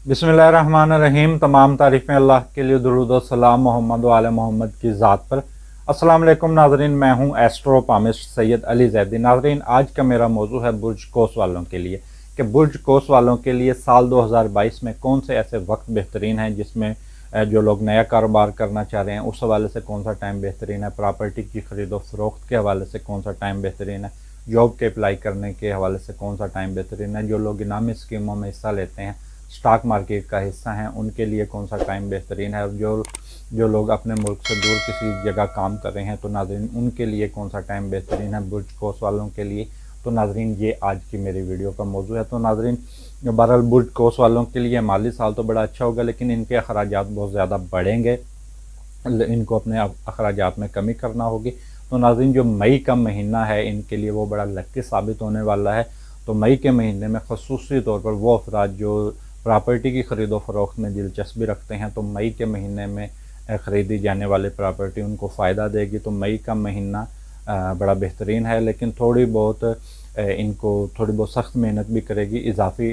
बिस्मिल्लाहिर्रहमानिर्रहीम। तमाम तारीफ़ें अल्लाह के लिए, दुरूद और सलाम मोहम्मद व आले मोहम्मद की ज़ात पर। अस्सलाम वालेकुम नाज़रीन, मैं हूँ एस्ट्रोपामिस्ट सैयद अली ज़ैदी। नाज़रीन, आज का मेरा मौजू है बुर्ज कोस वालों के लिए कि बुर्ज कोस वालों के लिए साल 2022 में कौन से ऐसे वक्त बेहतरीन हैं जिसमें जो लोग नया कारोबार करना चाह रहे हैं उस हवाले से कौन सा टाइम बेहतरीन है, प्रॉपर्टी की ख़रीदो फ़रोख्त के हवाले से कौन सा टाइम बेहतरीन है, जॉब के अप्लाई करने के हवाले से कौन सा टाइम बेहतरीन है, जो लोग इनामी स्कीमों में हिस्सा लेते हैं, स्टॉक मार्केट का हिस्सा हैं, उनके लिए कौन सा टाइम बेहतरीन है, और जो लोग अपने मुल्क से दूर किसी जगह काम कर रहे हैं तो नाज़रीन उनके लिए कौन सा टाइम बेहतरीन है, बुर्ज कोस वालों के लिए। तो नाज़रीन ये आज की मेरी वीडियो का मौजू है। तो नाज़रीन बहरहाल बुर्ज कोस वालों के लिए माली साल तो बड़ा अच्छा होगा, लेकिन इनके अखराजात बहुत ज़्यादा बढ़ेंगे, इनको अपने अखराजात में कमी करना होगी। तो नाज़रीन जो मई का महीना है इनके लिए वो बड़ा लकी साबित होने वाला है। तो मई के महीने में ख़ुसूसी तौर पर वो अफराद जो प्रॉपर्टी की ख़रीदो फ़रोख्त में दिलचस्पी रखते हैं तो मई के महीने में ख़रीदी जाने वाली प्रॉपर्टी उनको फ़ायदा देगी। तो मई का महीना बड़ा बेहतरीन है, लेकिन इनको थोड़ी बहुत सख्त मेहनत भी करेगी, इजाफ़ी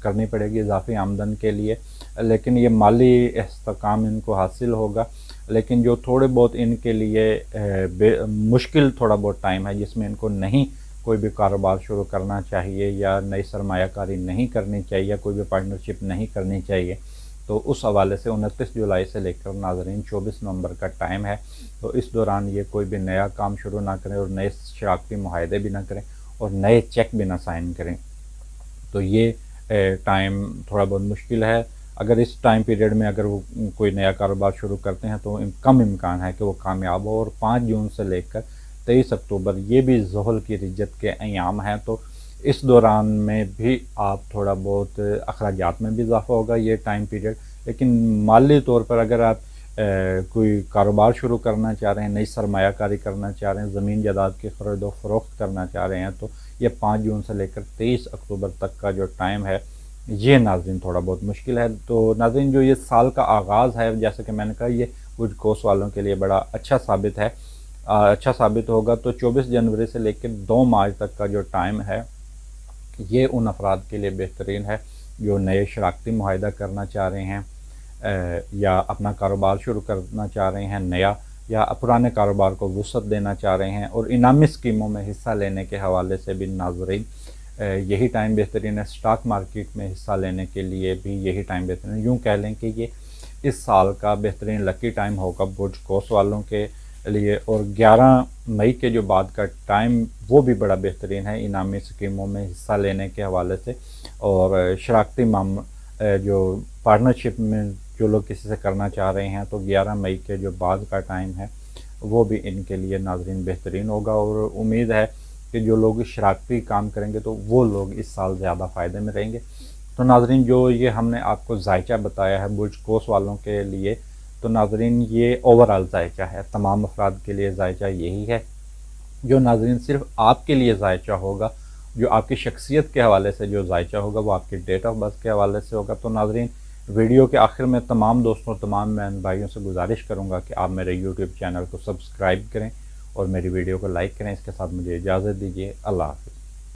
करनी पड़ेगी इजाफ़ी आमदन के लिए, लेकिन ये माली इस्तेकाम इनको हासिल होगा। लेकिन जो थोड़े बहुत इनके लिए मुश्किल थोड़ा बहुत टाइम है जिसमें इनको नहीं कोई भी कारोबार शुरू करना चाहिए या नई सरमायाकारी नहीं करनी चाहिए या कोई भी पार्टनरशिप नहीं करनी चाहिए। तो उस हवाले से 29 जुलाई से लेकर नाज़रीन 24 नवंबर का टाइम है। तो इस दौरान ये कोई भी नया काम शुरू ना करें और नए शराकती मुआहदे भी ना करें और नए चेक भी ना साइन करें। तो ये टाइम थोड़ा बहुत मुश्किल है। अगर इस टाइम पीरियड में अगर वो कोई नया कारोबार शुरू करते हैं तो कम इम्कान है कि वो कामयाब हो। और 5 जून से लेकर 23 अक्टूबर ये भी ज़ुहल की रिज्जत के अयाम हैं, तो इस दौरान में भी आप थोड़ा बहुत अखराजात में भी इजाफ़ा होगा ये टाइम पीरियड। लेकिन माली तौर पर अगर आप कोई कारोबार शुरू करना चाह रहे हैं, नई सरमायाकारी करना चाह रहे हैं, ज़मीन जायदाद की ख़रीदो फ़रोख्त करना चाह रहे हैं तो ये 5 जून से लेकर 23 अक्टूबर तक का जो टाइम है ये नाज़रीन थोड़ा बहुत मुश्किल है। तो नाज़रीन जो ये साल का आगाज़ है, जैसे कि मैंने कहा, ये बुर्ज कोस वालों के लिए बड़ा अच्छा साबित है, अच्छा साबित होगा। तो 24 जनवरी से लेकर 2 मार्च तक का जो टाइम है ये उन अफराद के लिए बेहतरीन है जो नए शराकती मुआहदा करना चाह रहे हैं या अपना कारोबार शुरू करना चाह रहे हैं नया, या पुराने कारोबार को वुसअत देना चाह रहे हैं, और इनामी स्कीमों में हिस्सा लेने के हवाले से भी नाज़रीन यही टाइम बेहतरीन है। स्टॉक मार्केट में हिस्सा लेने के लिए भी यही टाइम बेहतरीन है। यूँ कह लें कि ये इस साल का बेहतरीन लकी टाइम होगा बुर्ज कोस वालों के लिए। और 11 मई के जो बाद का टाइम वो भी बड़ा बेहतरीन है इनामी स्कीमों में हिस्सा लेने के हवाले से, और शराकती जो पार्टनरशिप में जो लोग किसी से करना चाह रहे हैं तो 11 मई के जो बाद का टाइम है वो भी इनके लिए नाज़रीन बेहतरीन होगा। और उम्मीद है कि जो लोग शराकती काम करेंगे तो वो लोग इस साल ज़्यादा फ़ायदे में रहेंगे। तो नाज़रीन जो ये हमने आपको जायचा बताया है बुर्ज कोस वालों के लिए, तो नाज़रीन ये ओवरऑल जायचा है, तमाम अफराद के लिए जायचा यही है। जो नाज़रीन सिर्फ आपके लिए जायचा होगा, जो आपकी शख्सियत के हवाले से जो जायचा होगा वो आपकी डेट ऑफ बर्थ के हवाले से होगा। तो नाज़रीन वीडियो के आखिर में तमाम दोस्तों, तमाम बहन भाइयों से गुजारिश करूँगा कि आप मेरे यूट्यूब चैनल को सब्सक्राइब करें और मेरी वीडियो को लाइक करें। इसके साथ मुझे इजाज़त दीजिए। अल्लाह हाफ़िज़।